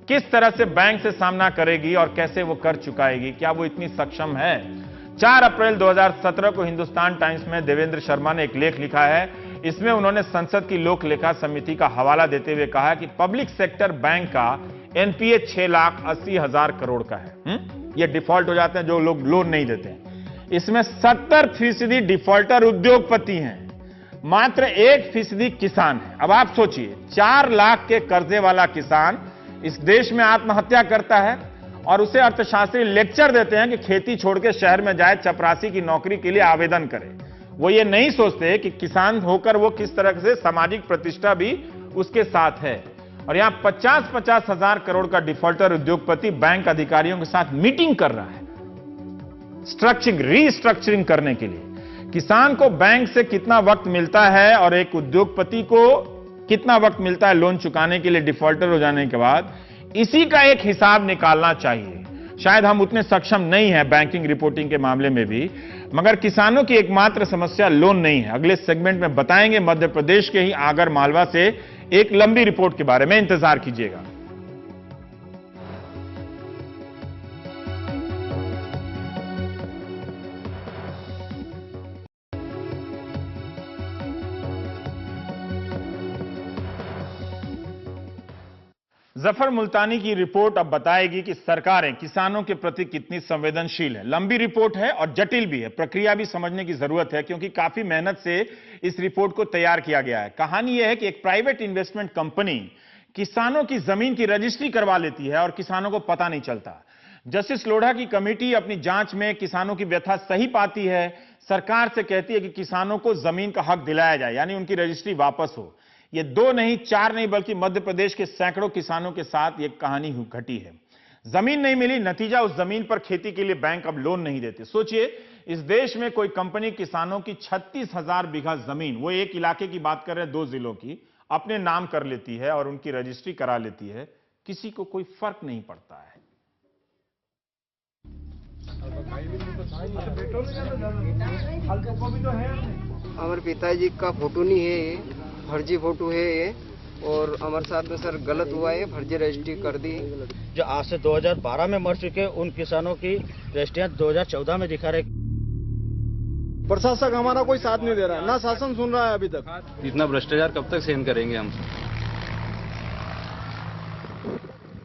किस तरह से बैंक से सामना करेगी और कैसे वो कर चुकाएगी, क्या वो इतनी सक्षम है। 4 अप्रैल 2017 को हिंदुस्तान टाइम्स में देवेंद्र शर्मा ने एक लेख लिखा है। इसमें उन्होंने संसद की लोक लेखा समिति का हवाला देते हुए कहा कि पब्लिक सेक्टर बैंक का एनपीए 6,80,000 करोड़ का है। ये डिफॉल्ट हो जाते हैं जो लोग लोन नहीं देते हैं। इसमें 70% डिफॉल्टर उद्योगपति हैं, मात्र 1% किसान है। अब आप सोचिए, 4 लाख के कर्जे वाला किसान इस देश में आत्महत्या करता है और उसे अर्थशास्त्री लेक्चर देते हैं कि खेती छोड़ के शहर में जाए, चपरासी की नौकरी के लिए आवेदन करे। वो ये नहीं सोचते कि किसान होकर वो किस तरह से सामाजिक प्रतिष्ठा भी उसके साथ है। और यहां 50-50 हजार करोड़ का डिफॉल्टर उद्योगपति बैंक अधिकारियों के साथ मीटिंग कर रहा है रीस्ट्रक्चरिंग करने के लिए। किसान को बैंक से कितना वक्त मिलता है और एक उद्योगपति को कितना वक्त मिलता है लोन चुकाने के लिए डिफॉल्टर हो जाने के बाद, इसी का एक हिसाब निकालना चाहिए। शायद हम उतने सक्षम नहीं हैं बैंकिंग रिपोर्टिंग के मामले में भी, मगर किसानों की एकमात्र समस्या लोन नहीं है। अगले सेगमेंट में बताएंगे मध्य प्रदेश के ही आगर मालवा से एक लंबी रिपोर्ट के बारे में, इंतजार कीजिएगा। जफर मुल्तानी की रिपोर्ट अब बताएगी कि सरकारें किसानों के प्रति कितनी संवेदनशील है। लंबी रिपोर्ट है और जटिल भी है, प्रक्रिया भी समझने की जरूरत है क्योंकि काफी मेहनत से इस रिपोर्ट को तैयार किया गया है। कहानी यह है कि एक प्राइवेट इन्वेस्टमेंट कंपनी किसानों की जमीन की रजिस्ट्री करवा लेती है और किसानों को पता नहीं चलता। जस्टिस लोढ़ा की कमेटी अपनी जांच में किसानों की व्यथा सही पाती है, सरकार से कहती है कि किसानों को जमीन का हक दिलाया जाए, यानी उनकी रजिस्ट्री वापस हो। ये 2 नहीं 4 नहीं बल्कि मध्य प्रदेश के सैकड़ों किसानों के साथ ये कहानी घटी है। जमीन नहीं मिली, नतीजा उस जमीन पर खेती के लिए बैंक अब लोन नहीं देते। सोचिए, इस देश में कोई कंपनी किसानों की 36,000 बीघा जमीन, वो एक इलाके की बात कर रहे हैं 2 जिलों की, अपने नाम कर लेती है और उनकी रजिस्ट्री करा लेती है, किसी को कोई फर्क नहीं पड़ता है। हमारे पिताजी का फोटो नहीं है, ये फर्जी फोटो है ये, और हमारे साथ में सर गलत हुआ है, फर्जी रजिस्ट्री कर दी। जो आज से 2012 में मर चुके उन किसानों की रजिस्ट्रियां 2014 में दिखा रहे। प्रशासक हमारा कोई साथ नहीं दे रहा है, ना शासन सुन रहा है अभी तक। इतना भ्रष्टाचार कब तक सहन करेंगे हम।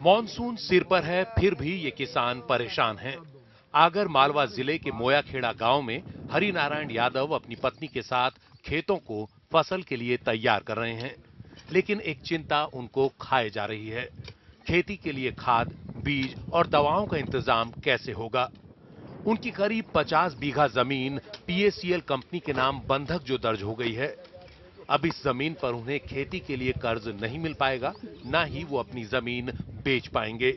मॉनसून सिर पर है, फिर भी ये किसान परेशान हैं। आगर मालवा जिले के मोयाखेड़ा गांव में हरिनारायण यादव अपनी पत्नी के साथ खेतों को फसल के लिए तैयार कर रहे हैं, लेकिन एक चिंता उनको खाए जा रही है। खेती के लिए खाद, बीज और दवाओं का इंतजाम कैसे होगा। उनकी करीब 50 बीघा जमीन पीएसीएल कंपनी के नाम बंधक जो दर्ज हो गई है। अब इस जमीन पर उन्हें खेती के लिए कर्ज नहीं मिल पाएगा, ना ही वो अपनी जमीन बेच पाएंगे।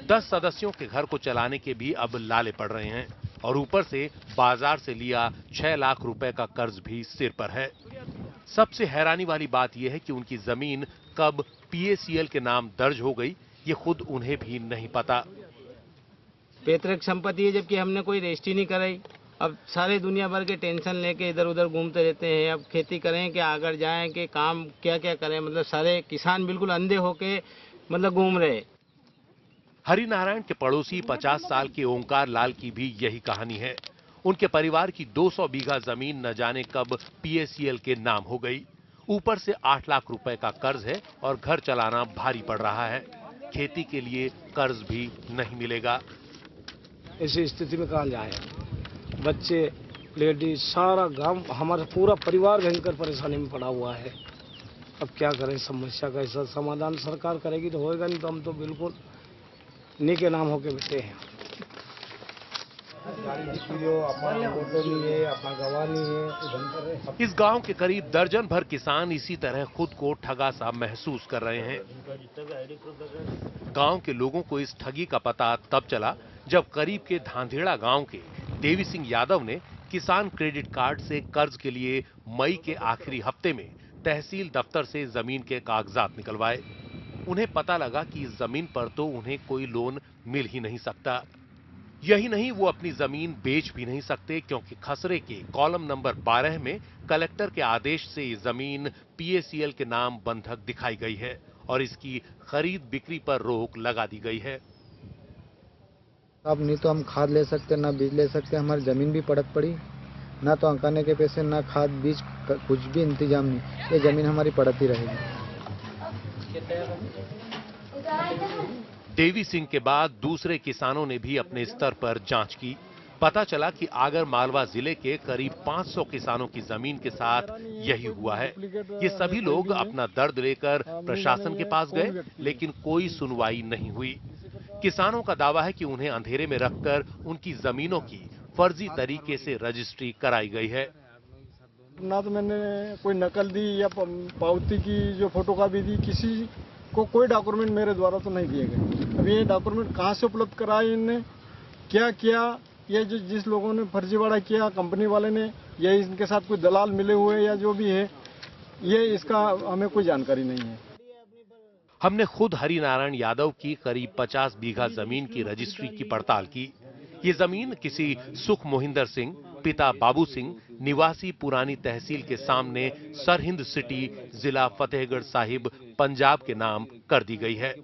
10 सदस्यों के घर को चलाने के भी अब लाले पड़ रहे हैं और ऊपर से बाजार से लिया 6 लाख रुपए का कर्ज भी सिर पर है। सबसे हैरानी वाली बात यह है कि उनकी जमीन कब पीएसीएल के नाम दर्ज हो गई, ये खुद उन्हें भी नहीं पता। पैतृक संपत्ति है, जबकि हमने कोई रजिस्ट्री नहीं कराई। अब सारे दुनिया भर के टेंशन लेके इधर उधर घूमते रहते हैं। अब खेती करें कि आगे जाएं कि काम क्या क्या करें, मतलब सारे किसान बिल्कुल अंधे होके मतलब घूम रहे। हरिनारायण के पड़ोसी 50 साल के ओंकार लाल की भी यही कहानी है। उनके परिवार की 200 बीघा जमीन न जाने कब पीएसीएल के नाम हो गई। ऊपर से 8 लाख रुपए का कर्ज है और घर चलाना भारी पड़ रहा है। खेती के लिए कर्ज भी नहीं मिलेगा। ऐसी स्थिति में कहाँ जाए, बच्चे, लेडीज, सारा गांव, हमारा पूरा परिवार भयंकर परेशानी में पड़ा हुआ है। अब क्या करें, समस्या का ऐसा समाधान सरकार करेगी तो होएगा, नहीं तो हम तो बिल्कुल नी के नाम होके बैठे हैं। इस गांव के करीब दर्जन भर किसान इसी तरह खुद को ठगा सा महसूस कर रहे हैं। गांव के लोगों को इस ठगी का पता तब चला जब करीब के धांधेड़ा गांव के देवी सिंह यादव ने किसान क्रेडिट कार्ड से कर्ज के लिए मई के आखिरी हफ्ते में तहसील दफ्तर से जमीन के कागजात निकलवाए। उन्हें पता लगा कि इस जमीन पर तो उन्हें कोई लोन मिल ही नहीं सकता। यही नहीं, वो अपनी जमीन बेच भी नहीं सकते क्योंकि खसरे के कॉलम नंबर 12 में कलेक्टर के आदेश से ये जमीन पीएसीएल के नाम बंधक दिखाई गई है और इसकी खरीद बिक्री पर रोक लगा दी गई है। अब नहीं तो हम खाद ले सकते, ना बीज ले सकते, हमारी जमीन भी पड़क पड़ी, ना तो अंकाने के पैसे, ना खाद बीज, कुछ भी इंतजाम नहीं। ये जमीन हमारी पड़क ही रहेगी। देवी सिंह के बाद दूसरे किसानों ने भी अपने स्तर पर जांच की। पता चला कि आगर मालवा जिले के करीब 500 किसानों की जमीन के साथ यही हुआ है। ये सभी लोग अपना दर्द लेकर प्रशासन के पास गए, लेकिन कोई सुनवाई नहीं हुई। किसानों का दावा है कि उन्हें अंधेरे में रखकर उनकी जमीनों की फर्जी तरीके से रजिस्ट्री कराई गई है। ना तो मैंने कोई नकल दी या पावती की जो फोटोकॉपी दी, किसी को कोई डॉक्यूमेंट मेरे द्वारा तो नहीं दिए गए। अब ये डॉक्यूमेंट कहाँ से उपलब्ध कराए, इनने क्या किया, ये जो जिस लोगों ने फर्जीवाड़ा किया कंपनी वाले ने, या इनके साथ कोई दलाल मिले हुए या जो भी है, ये इसका हमें कोई जानकारी नहीं है। हमने खुद हरिनारायण यादव की करीब 50 बीघा जमीन की रजिस्ट्री की पड़ताल की। ये जमीन किसी सुख मोहिंदर सिंह, पिता बाबू सिंह, निवासी पुरानी तहसील के सामने सरहिंद सिटी, जिला फतेहगढ़ साहिब, पंजाब के नाम कर दी गई है।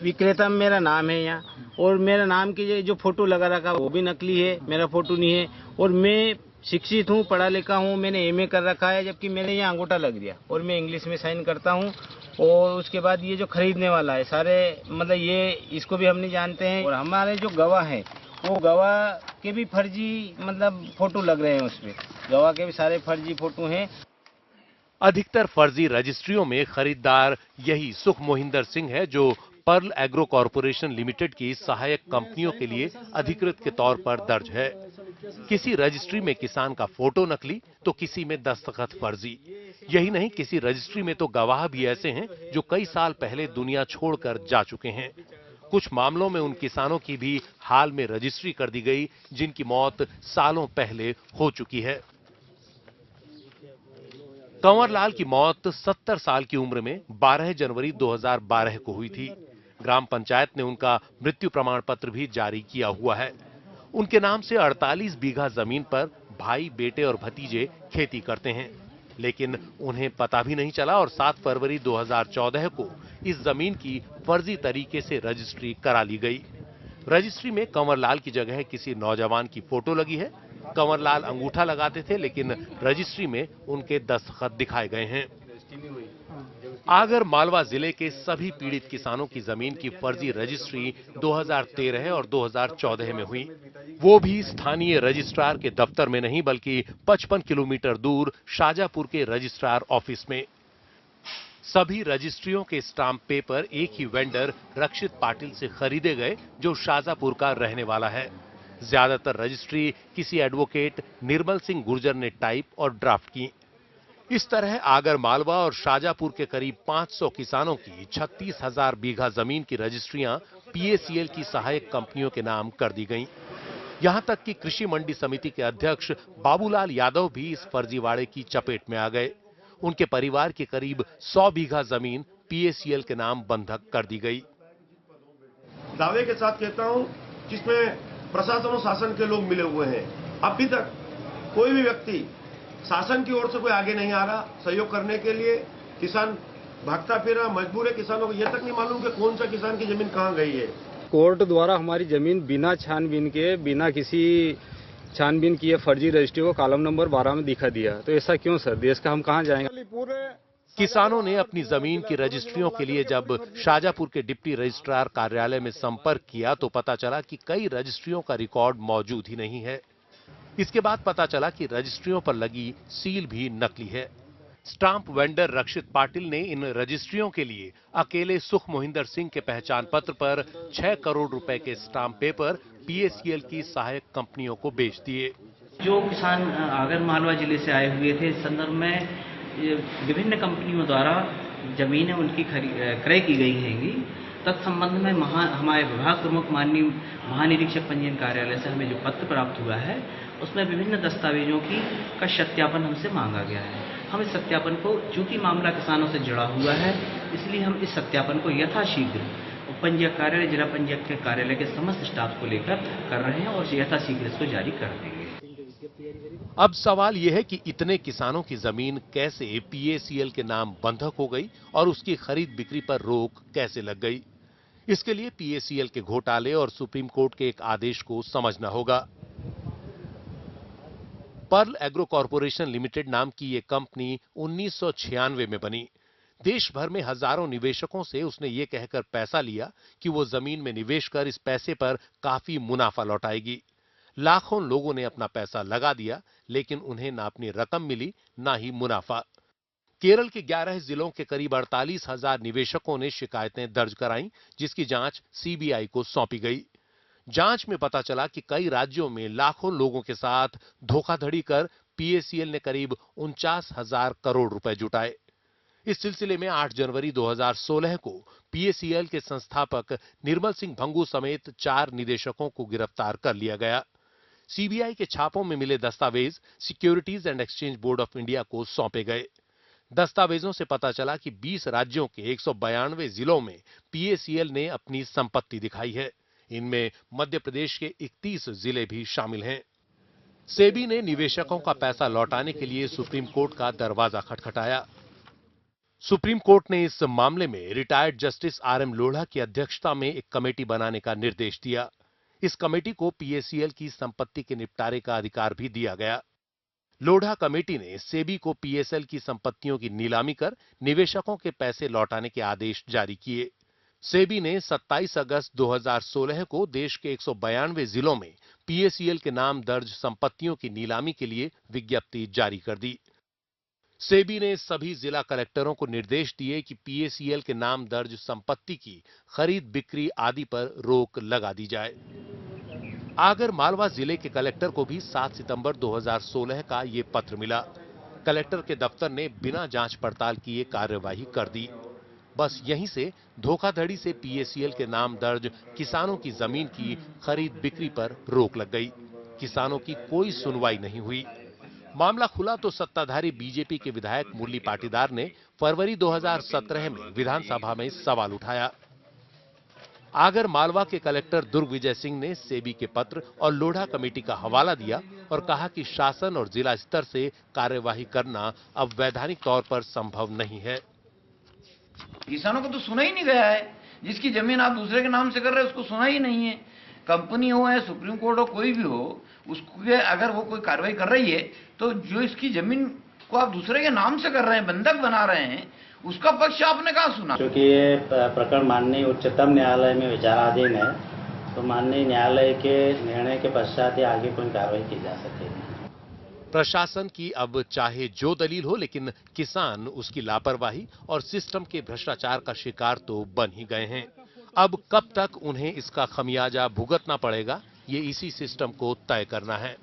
विक्रेता मेरा नाम है यहाँ, और मेरा नाम की जो फोटो लगा रखा वो भी नकली है, मेरा फोटो नहीं है। और मैं शिक्षित हूँ, पढ़ा लिखा हूँ, मैंने एमए कर रखा है, जबकि मेरे यहाँ अंगूठा लग दिया और मैं इंग्लिश में साइन करता हूँ। और उसके बाद ये जो खरीदने वाला है सारे, मतलब ये इसको भी हम नहीं जानते हैं। और हमारे जो गवाह हैं वो गवाह के भी फर्जी मतलब फोटो लग रहे हैं, उसमें गवाह के भी सारे फर्जी फोटो हैं। अधिकतर फर्जी रजिस्ट्रियों में खरीदार यही सुख मोहिंदर सिंह है, जो पर्ल एग्रो कॉरपोरेशन लिमिटेड की सहायक कंपनियों के लिए अधिकृत के तौर पर दर्ज है। किसी रजिस्ट्री में किसान का फोटो नकली तो किसी में दस्तखत फर्जी। यही नहीं, किसी रजिस्ट्री में तो गवाह भी ऐसे हैं जो कई साल पहले दुनिया छोड़कर जा चुके हैं। कुछ मामलों में उन किसानों की भी हाल में रजिस्ट्री कर दी गई जिनकी मौत सालों पहले हो चुकी है। कंवरलाल की मौत 70 साल की उम्र में 12 जनवरी 2012 को हुई थी। ग्राम पंचायत ने उनका मृत्यु प्रमाण पत्र भी जारी किया हुआ है। उनके नाम से 48 बीघा जमीन पर भाई, बेटे और भतीजे खेती करते हैं, लेकिन उन्हें पता भी नहीं चला और 7 फरवरी 2014 को इस जमीन की फर्जी तरीके से रजिस्ट्री करा ली गई। रजिस्ट्री में कंवरलाल की जगह किसी नौजवान की फोटो लगी है। कंवरलाल अंगूठा लगाते थे, लेकिन रजिस्ट्री में उनके दस्तखत दिखाए गए हैं। आगर मालवा जिले के सभी पीड़ित किसानों की जमीन की फर्जी रजिस्ट्री 2013 और 2014 में हुई, वो भी स्थानीय रजिस्ट्रार के दफ्तर में नहीं बल्कि 55 किलोमीटर दूर शाजापुर के रजिस्ट्रार ऑफिस में। सभी रजिस्ट्रियों के स्टाम्प पेपर एक ही वेंडर रक्षित पाटिल से खरीदे गए, जो शाजापुर का रहने वाला है। ज्यादातर रजिस्ट्री किसी एडवोकेट निर्मल सिंह गुर्जर ने टाइप और ड्राफ्ट की। इस तरह आगर मालवा और शाजापुर के करीब 500 किसानों की 36,000 बीघा जमीन की रजिस्ट्रियां पीएसीएल की सहायक कंपनियों के नाम कर दी गईं। यहां तक कि कृषि मंडी समिति के अध्यक्ष बाबूलाल यादव भी इस फर्जीवाड़े की चपेट में आ गए। उनके परिवार की करीब 100 बीघा जमीन पीएसीएल के नाम बंधक कर दी गई। दावे के साथ कहता हूं, जिसमें प्रशासन और शासन के लोग मिले हुए हैं, अभी तक कोई भी व्यक्ति शासन की ओर से कोई आगे नहीं आ रहा सहयोग करने के लिए। किसान भागता फिरा, मजबूर है। किसानों को यह तक नहीं मालूम कि कौन सा किसान की जमीन कहां गई है। कोर्ट द्वारा हमारी जमीन बिना छानबीन के, बिना किसी छानबीन किए फर्जी रजिस्ट्री को कॉलम नंबर 12 में दिखा दिया। तो ऐसा क्यों सर? देश का हम कहां जाएंगे? किसानों ने अपनी जमीन की रजिस्ट्रियों के लिए जब शाजापुर के डिप्टी रजिस्ट्रार कार्यालय में संपर्क किया तो पता चला कि कई रजिस्ट्रियों का रिकॉर्ड मौजूद ही नहीं है। इसके बाद पता चला कि रजिस्ट्रियों पर लगी सील भी नकली है। स्टाम्प वेंडर रक्षित पाटिल ने इन रजिस्ट्रियों के लिए अकेले सुख मोहिंदर सिंह के पहचान पत्र पर 6 करोड़ रुपए के स्टाम्प पेपर पीएसीएल की सहायक कंपनियों को बेच दिए। जो किसान आगर मालवा जिले से आए हुए थे, इस संदर्भ में विभिन्न कंपनियों द्वारा जमीनें उनकी क्रय की गई हैंगी। तत्संबंध में हमारे विभाग प्रमुख माननीय महानिरीक्षक पंजीयन कार्यालय से हमें जो पत्र प्राप्त हुआ है, उसमें विभिन्न दस्तावेजों का सत्यापन हमसे मांगा गया है। हम इस सत्यापन को, चूंकि मामला किसानों से जुड़ा हुआ है, इसलिए हम इस सत्यापन को यथाशीघ्र पंजीयक कार्यालय, जिला पंजीयक के कार्यालय के समस्त स्टाफ को लेकर कर रहे हैं और यथाशीघ्र इसको जारी कर देंगे। अब सवाल यह है कि इतने किसानों की जमीन कैसे पीएसीएल के नाम बंधक हो गई और उसकी खरीद बिक्री पर रोक कैसे लग गई। इसके लिए पीएसीएल के घोटाले और सुप्रीम कोर्ट के एक आदेश को समझना होगा। पर्ल एग्रो कॉरपोरेशन लिमिटेड नाम की यह कंपनी 1996 में बनी। देश भर में हजारों निवेशकों से उसने ये कहकर पैसा लिया कि वो जमीन में निवेश कर इस पैसे पर काफी मुनाफा लौटाएगी। लाखों लोगों ने अपना पैसा लगा दिया, लेकिन उन्हें ना अपनी रकम मिली, ना ही मुनाफा। केरल के 11 जिलों के करीब 48,000 निवेशकों ने शिकायतें दर्ज कराईं, जिसकी जांच सीबीआई को सौंपी गई। जांच में पता चला कि कई राज्यों में लाखों लोगों के साथ धोखाधड़ी कर पीएसीएल ने करीब 49,000 करोड़ रुपए जुटाए। इस सिलसिले में 8 जनवरी 2016 को पीएसीएल के संस्थापक निर्मल सिंह भंगू समेत 4 निदेशकों को गिरफ्तार कर लिया गया। सीबीआई के छापों में मिले दस्तावेज securities and exchange board of India को सौंपे गए। दस्तावेजों से पता चला कि 20 राज्यों के 192 जिलों में पीएसीएल ने अपनी संपत्ति दिखाई है। इनमें मध्य प्रदेश के 31 जिले भी शामिल हैं। सेबी ने निवेशकों का पैसा लौटाने के लिए सुप्रीम कोर्ट का दरवाजा खटखटाया। सुप्रीम कोर्ट ने इस मामले में रिटायर्ड जस्टिस आरएम लोढ़ा की अध्यक्षता में एक कमेटी बनाने का निर्देश दिया। इस कमेटी को पीएसीएल की संपत्ति के निपटारे का अधिकार भी दिया गया। लोढ़ा कमेटी ने सेबी को पीएसएल की संपत्तियों की नीलामी कर निवेशकों के पैसे लौटाने के आदेश जारी किए। सेबी ने 27 अगस्त 2016 को देश के 192 जिलों में पीएसीएल के नाम दर्ज संपत्तियों की नीलामी के लिए विज्ञप्ति जारी कर दी। सेबी ने सभी जिला कलेक्टरों को निर्देश दिए कि पीएसीएल के नाम दर्ज संपत्ति की खरीद बिक्री आदि पर रोक लगा दी जाए। आगर मालवा जिले के कलेक्टर को भी 7 सितंबर 2016 का ये पत्र मिला। कलेक्टर के दफ्तर ने बिना जांच पड़ताल किए कार्यवाही कर दी। बस यहीं से धोखाधड़ी से पीएसीएल के नाम दर्ज किसानों की जमीन की खरीद बिक्री पर रोक लग गई। किसानों की कोई सुनवाई नहीं हुई। मामला खुला तो सत्ताधारी बीजेपी के विधायक मुरली पाटीदार ने फरवरी 2017 में विधानसभा में सवाल उठाया। आगर मालवा के कलेक्टर दुर्ग विजय सिंह ने सेबी के पत्र और लोढ़ा कमेटी का हवाला दिया और कहा कि शासन और जिला स्तर से कार्यवाही करना अब वैधानिक तौर पर संभव नहीं है। किसानों को तो सुना ही नहीं गया है। जिसकी जमीन आप दूसरे के नाम से कर रहे हैं उसको सुना ही नहीं है। कंपनी हो या सुप्रीम कोर्ट हो कोई भी हो, उसके अगर वो कोई कार्रवाई कर रही है तो जो इसकी जमीन को आप दूसरे के नाम से कर रहे हैं, बंधक बना रहे हैं, उसका पक्ष आपने कहाँ सुना? क्योंकि ये प्रकरण माननीय उच्चतम न्यायालय में विचाराधीन है, तो माननीय न्यायालय के निर्णय के पश्चात ही आगे कोई कार्रवाई की जा सकेगी। प्रशासन की अब चाहे जो दलील हो, लेकिन किसान उसकी लापरवाही और सिस्टम के भ्रष्टाचार का शिकार तो बन ही गए हैं। अब कब तक उन्हें इसका खमियाजा भुगतना पड़ेगा, ये इसी सिस्टम को तय करना है।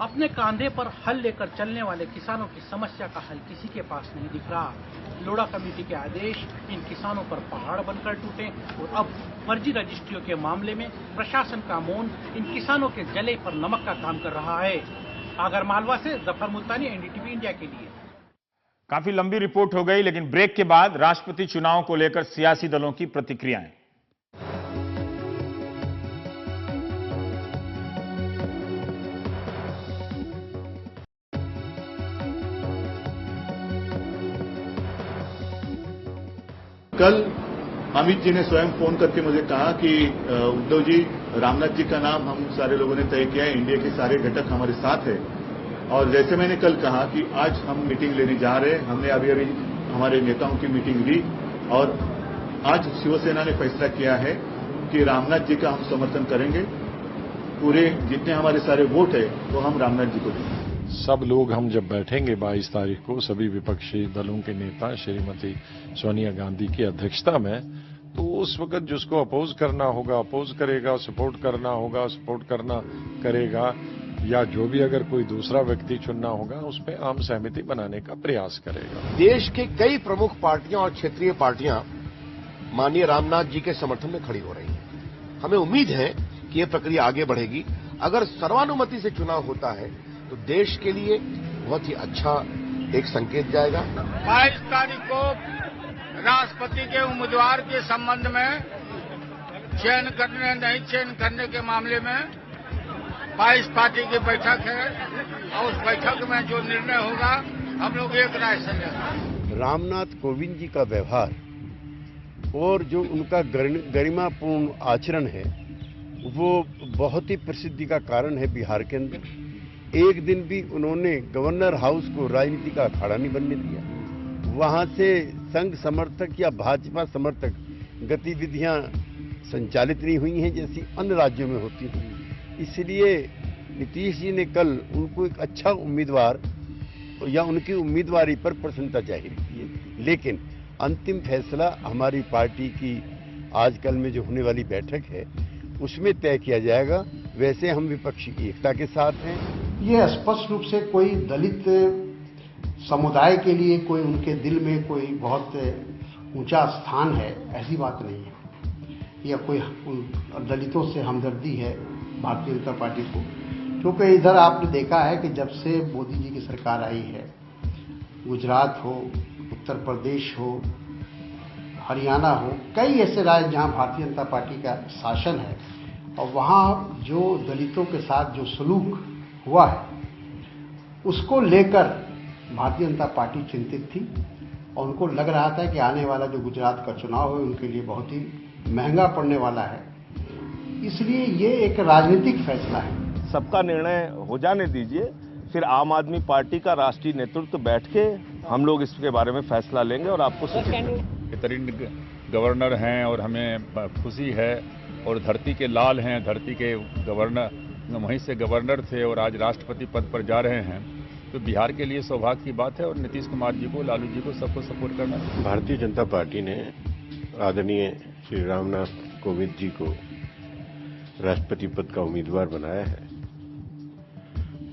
अपने कांधे पर हल लेकर चलने वाले किसानों की समस्या का हल किसी के पास नहीं दिख रहा। लोढ़ा कमेटी के आदेश इन किसानों पर पहाड़ बनकर टूटे और अब फर्जी रजिस्ट्रियों के मामले में प्रशासन का मौन इन किसानों के जले पर नमक का काम कर रहा है। आगर मालवा से जफर मुल्तानी, एनडीटीवी इंडिया के लिए। काफी लंबी रिपोर्ट हो गई, लेकिन ब्रेक के बाद राष्ट्रपति चुनाव को लेकर सियासी दलों की प्रतिक्रियाएं। कल अमित जी ने स्वयं फोन करके मुझे कहा कि उद्धव जी, रामनाथ जी का नाम हम सारे लोगों ने तय किया है, इंडिया के सारे घटक हमारे साथ है। और जैसे मैंने कल कहा कि आज हम मीटिंग लेने जा रहे हैं, हमने अभी हमारे नेताओं की मीटिंग ली और आज शिवसेना ने फैसला किया है कि रामनाथ जी का हम समर्थन करेंगे। पूरे जितने हमारे सारे वोट है वो हम रामनाथ जी को देंगे। सब लोग हम जब बैठेंगे 22 तारीख को, सभी विपक्षी दलों के नेता श्रीमती सोनिया गांधी की अध्यक्षता में, तो उस वक्त जिसको अपोज करना होगा अपोज करेगा, सपोर्ट करना होगा सपोर्ट करना करेगा, या जो भी अगर कोई दूसरा व्यक्ति चुनना होगा उस पर आम सहमति बनाने का प्रयास करेगा। देश के कई प्रमुख पार्टियां और क्षेत्रीय पार्टियां माननीय रामनाथ जी के समर्थन में खड़ी हो रही हैं। हमें उम्मीद है कि यह प्रक्रिया आगे बढ़ेगी। अगर सर्वानुमति से चुनाव होता है तो देश के लिए बहुत ही अच्छा एक संकेत जाएगा। 22 तारीख को राष्ट्रपति के उम्मीदवार के संबंध में चयन करने नहीं चयन करने के मामले में 22 पार्टी की बैठक है और उस बैठक में जो निर्णय होगा हम लोग एक राय से लेंगे। रामनाथ कोविंद जी का व्यवहार और जो उनका गरिमापूर्ण आचरण है वो बहुत ही प्रसिद्धि का कारण है बिहार के अंदर। एक दिन भी उन्होंने गवर्नर हाउस को राजनीति का अखाड़ा नहीं बनने दिया। वहां से संघ समर्थक या भाजपा समर्थक गतिविधियां संचालित नहीं हुई हैं जैसी अन्य राज्यों में होती हैं। इसलिए नीतीश जी ने कल उनको एक अच्छा उम्मीदवार या उनकी उम्मीदवारी पर प्रसन्नता जाहिर की है, लेकिन अंतिम फैसला हमारी पार्टी की आजकल में जो होने वाली बैठक है उसमें तय किया जाएगा। वैसे हम विपक्षी एकता के साथ हैं, ये स्पष्ट रूप से कोई दलित समुदाय के लिए कोई उनके दिल में कोई बहुत ऊंचा स्थान है, ऐसी बात नहीं है, या कोई दलितों से हमदर्दी है भारतीय जनता पार्टी को। क्योंकि इधर आपने देखा है कि जब से मोदी जी की सरकार आई है, गुजरात हो, उत्तर प्रदेश हो, हरियाणा हो, कई ऐसे राज्य जहां भारतीय जनता पार्टी का शासन है, और वहां जो दलितों के साथ जो सलूक हुआ है उसको लेकर भारतीय जनता पार्टी चिंतित थी, और उनको लग रहा था कि आने वाला जो गुजरात का चुनाव है उनके लिए बहुत ही महंगा पड़ने वाला है। इसलिए ये एक राजनीतिक फैसला है। सबका निर्णय हो जाने दीजिए, फिर आम आदमी पार्टी का राष्ट्रीय नेतृत्व बैठ के हम लोग इसके बारे में फैसला लेंगे और आपको बेहतरीन गवर्नर हैं और हमें खुशी है, और धरती के लाल हैं, धरती के गवर्नर, वहीं से गवर्नर थे और आज राष्ट्रपति पद पर जा रहे हैं, तो बिहार के लिए सौभाग्य की बात है। और नीतीश कुमार जी को, लालू जी को, सबको सपोर्ट करना है। भारतीय जनता पार्टी ने आदरणीय श्री रामनाथ कोविंद जी को राष्ट्रपति पद का उम्मीदवार बनाया है,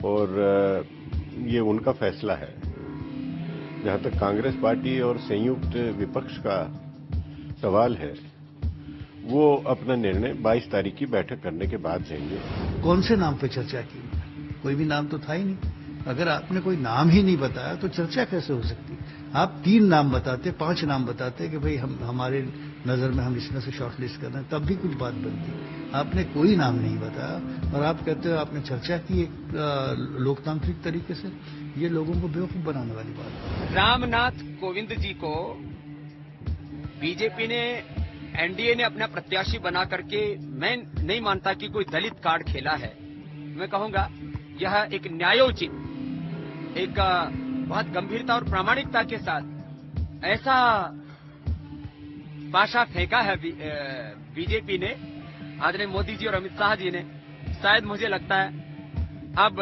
और ये उनका फैसला है। जहां तक कांग्रेस पार्टी और संयुक्त विपक्ष का सवाल है, वो अपना निर्णय 22 तारीख की बैठक करने के बाद देंगे। कौन से नाम पे चर्चा की? कोई भी नाम तो था ही नहीं। अगर आपने कोई नाम ही नहीं बताया तो चर्चा कैसे हो सकती? आप 3 नाम बताते, 5 नाम बताते कि भाई हमारे नजर में हम इसमें से शॉर्टलिस्ट कर रहे हैं, तब भी कुछ बात बनती। आपने कोई नाम नहीं बताया और आप कहते हो आपने चर्चा की एक लोकतांत्रिक तरीके से। ये लोगों को बेवकूफ बनाने वाली बात है। रामनाथ कोविंद जी को बीजेपी ने, एनडीए ने अपना प्रत्याशी बना करके, मैं नहीं मानता कि कोई दलित कार्ड खेला है। मैं कहूंगा यह एक न्यायोचित, एक बहुत गंभीरता और प्रामाणिकता के साथ ऐसा पाशा फेंका है बीजेपी ने, आदरणीय मोदी जी और अमित शाह जी ने। शायद मुझे लगता है अब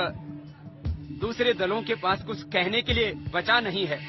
दूसरे दलों के पास कुछ कहने के लिए बचा नहीं है।